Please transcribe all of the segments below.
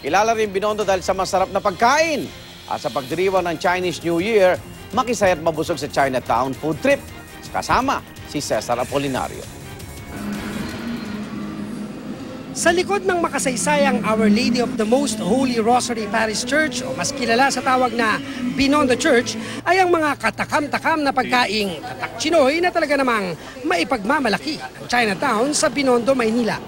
Kilala rin Binondo dahil sa masarap na pagkain. At sa pagdiriwang ng Chinese New Year, makisaya at mabusog sa Chinatown food trip. Kasama si Cesar Apolinario. Sa likod ng makasaysayang Our Lady of the Most Holy Rosary Parish Church o mas kilala sa tawag na Binondo Church ay ang mga katakam-takam na pagkaing tatak Chinoy na talaga namang maipagmamalaki ang Chinatown sa Binondo, Maynila.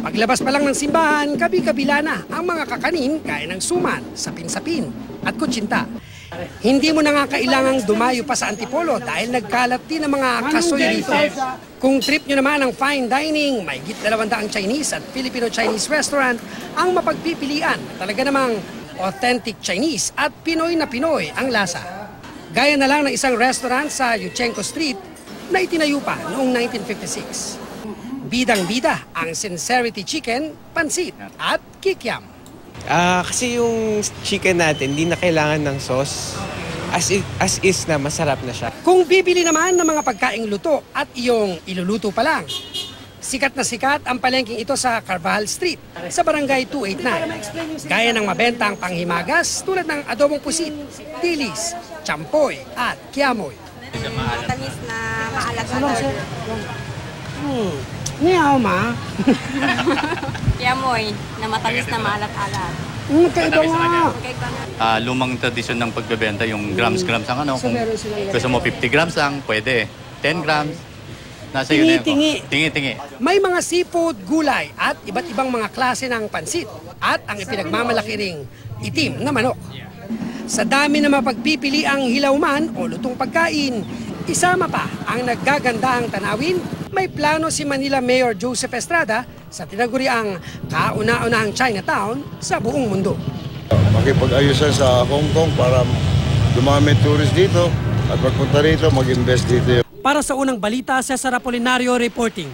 Paglabas pa lang ng simbahan, kabi-kabila na ang mga kakanin kaya ng suman, sapin-sapin at kutsinta. Hindi mo na nga kailangang dumayo pa sa Antipolo dahil nagkalat din ang mga kasoy dito. Kung trip nyo naman ang fine dining, may higit 200 Chinese at Filipino-Chinese restaurant ang mapagpipilian. Talaga namang authentic Chinese at Pinoy na Pinoy ang lasa. Gaya na lang ng isang restaurant sa Yuchenko Street na itinayo pa noong 1956. Bidang-bida ang Sincerity Chicken, Pansit at Kikiam. Kasi yung chicken natin, hindi na kailangan ng sauce. As is na, masarap na siya. Kung bibili naman ng mga pagkaing luto at iyong iluluto pa lang, sikat na sikat ang palengking ito sa Carvajal Street, sa Barangay 289. Gaya ng mabentang panghimagas tulad ng adobong pusit, dilis, champoy at kiamoy. Matamis na maalat-alat. Niyaw ma. Kiamoy na matamis na maalat-alat. Kaiba nga. Lumang tradisyon ng pagbebenta, yung grams-grams ang ano. Kung gusto mo 50 grams lang, pwede. 10 grams. Nasa yun na yun. Tingi-tingi. May mga seafood, gulay at iba't ibang mga klase ng pansit at ang ipinagmamalaki ring itim na manok. Sa dami na mapagpipili ang hilaw man o lutong pagkain, isama pa ang naggagandahang tanawin. May plano si Manila Mayor Joseph Estrada sa tinaguriang kauna-unahang Chinatown sa buong mundo. Makipag-ayusan sa Hong Kong para dumami tourist dito at pagpunta rito, mag-invest dito. Para sa unang balita, Cesar Apolinario reporting.